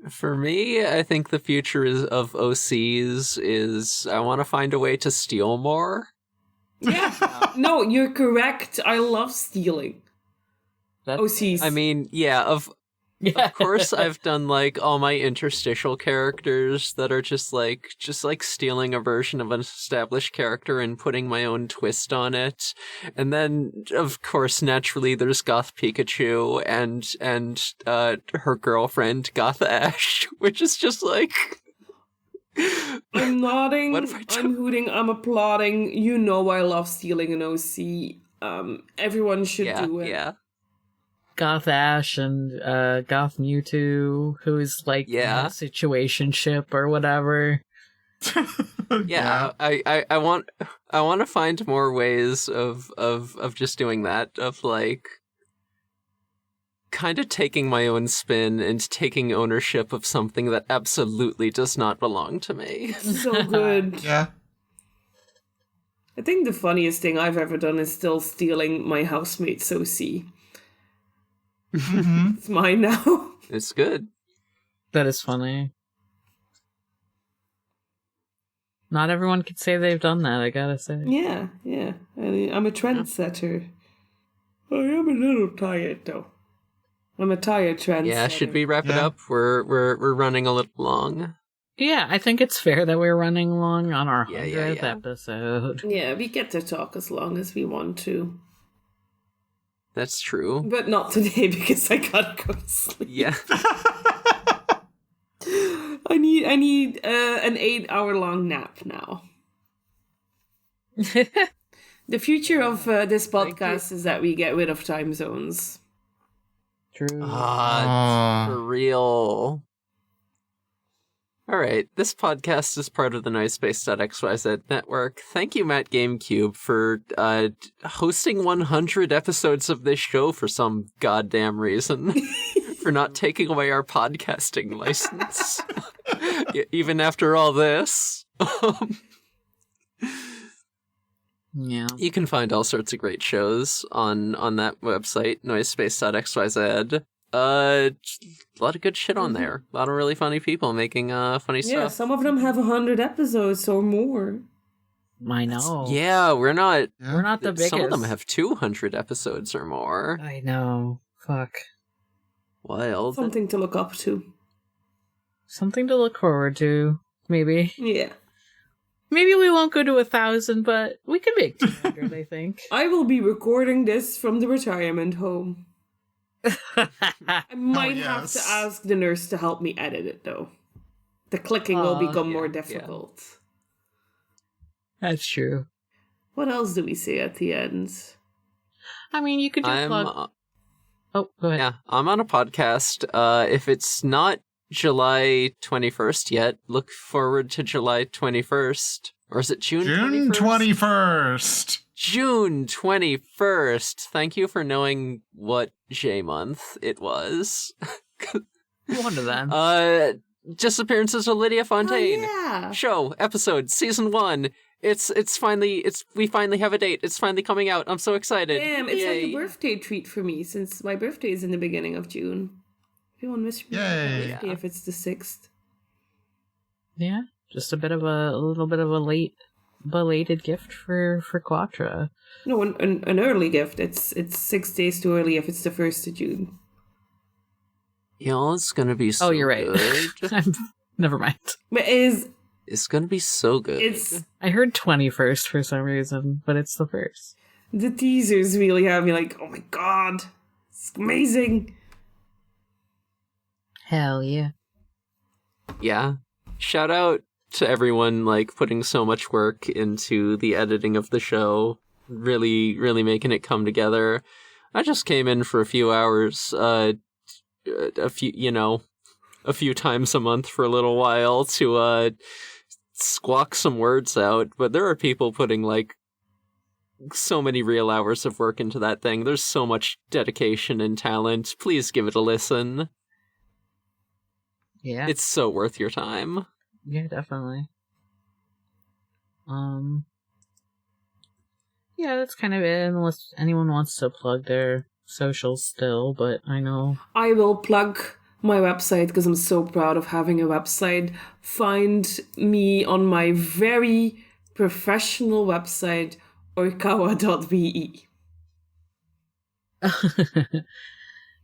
For me, I think the future of OCs is I want to find a way to steal more. Yeah. No, you're correct. I love stealing. OCs. I mean, yeah, of course I've done like all my interstitial characters that are just like stealing a version of an established character and putting my own twist on it. And then of course naturally there's Goth Pikachu and her girlfriend Goth Ash, which is just like I'm nodding, What have I done? I'm hooting, I'm applauding. You know I love stealing an OC. Everyone should yeah, do it. yeah. Goth Ash and Goth Mewtwo, who's like in Yeah. a situationship or whatever. Yeah, I want to find more ways of just doing that, of like kind of taking my own spin and taking ownership of something that absolutely does not belong to me. So good. Yeah. I think the funniest thing I've ever done is still stealing my housemate's OC. Mhm. It's mine now. It's good. That is funny. Not everyone could say they've done that, I gotta say. Yeah. I'm a trendsetter. I am a little tired though. I'm a tired trendsetter. Yeah, should we wrap it Yeah. up? We're running a little long. Yeah, I think it's fair that we're running along on our Yeah, 100th yeah. episode. Yeah, we get to talk as long as we want to. That's true. But not today because I gotta go to sleep. Yeah. I need an 8-hour long nap now. The future of this podcast is that we get rid of time zones. True. Ah, for real. All All right, this podcast is part of the Noisepace.xyz network. Thank you, Matt GameCube, for hosting 100 episodes of this show for some goddamn reason. For not taking away our podcasting license. Even after all this. Yeah. You can find all sorts of great shows on that website, Noisepace.xyz. A lot of good shit on there. A lot of really funny people making funny Yeah, stuff. some of them have 100 episodes or more. I know. Yeah, we're not We're not the biggest. Some of them have 200 episodes or more. I know. Fuck. Wild. Something to look up to. Something to look forward to, maybe. Yeah. Maybe we won't go to 1,000, but we can make 200, I think. I will be recording this from the retirement home. I might have to yes. ask the nurse to help me edit it, though. The clicking will become more difficult. That's true. What else do we say at the end? I mean, you could just plug... Oh, go ahead. Yeah, I'm on a podcast. If it's not July 21st yet, look forward to July 21st. Or is it June 21st? June 21st. June 21st. Thank you for knowing what J month it was. One of them. Just appearances of Lydia Fontaine. Oh, yeah. Show, episode, season 1. We finally have a date. It's finally coming out. I'm so excited. Damn, it's like Yay. a birthday treat for me since my birthday is in the beginning of June. Everyone wish me Yay. happy birthday if it's the 6th. Yeah, just a little bit of a belated gift for Quatra. No, an early gift. It's 6 days too early if it's the 1st of June. Y'all, it's gonna be so You're right. good. Never mind. But It's gonna be so good. it's I heard 21st for some reason, but it's the 1st. the teasers really have me like, oh my god, it's amazing. Hell yeah. Yeah. Shout out to everyone putting so much work into the editing of the show, really, really making it come together. I just came in for a few hours, a few times a month for a little while to squawk some words out, but there are people putting so many real hours of work into that thing. There's so much dedication and talent. Please give it a listen. Yeah. It's so worth your time. Yeah, definitely. Yeah, that's kind of it, unless anyone wants to plug their socials still, but I know. I will plug my website because I'm so proud of having a website. Find me on my very professional website, oikawa.be.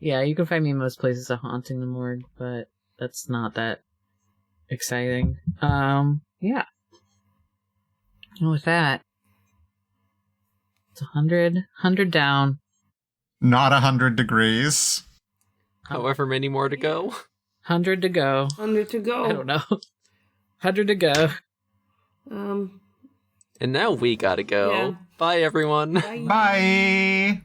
Yeah, you can find me in most places at Haunting the Morgue, but that's not that exciting. Yeah. And with that, it's 100 down. Not 100 degrees. However many more to go. 100 to go. 100 to go. I don't know. 100 to go. And now we gotta go. Yeah. Bye, everyone. Bye. Bye.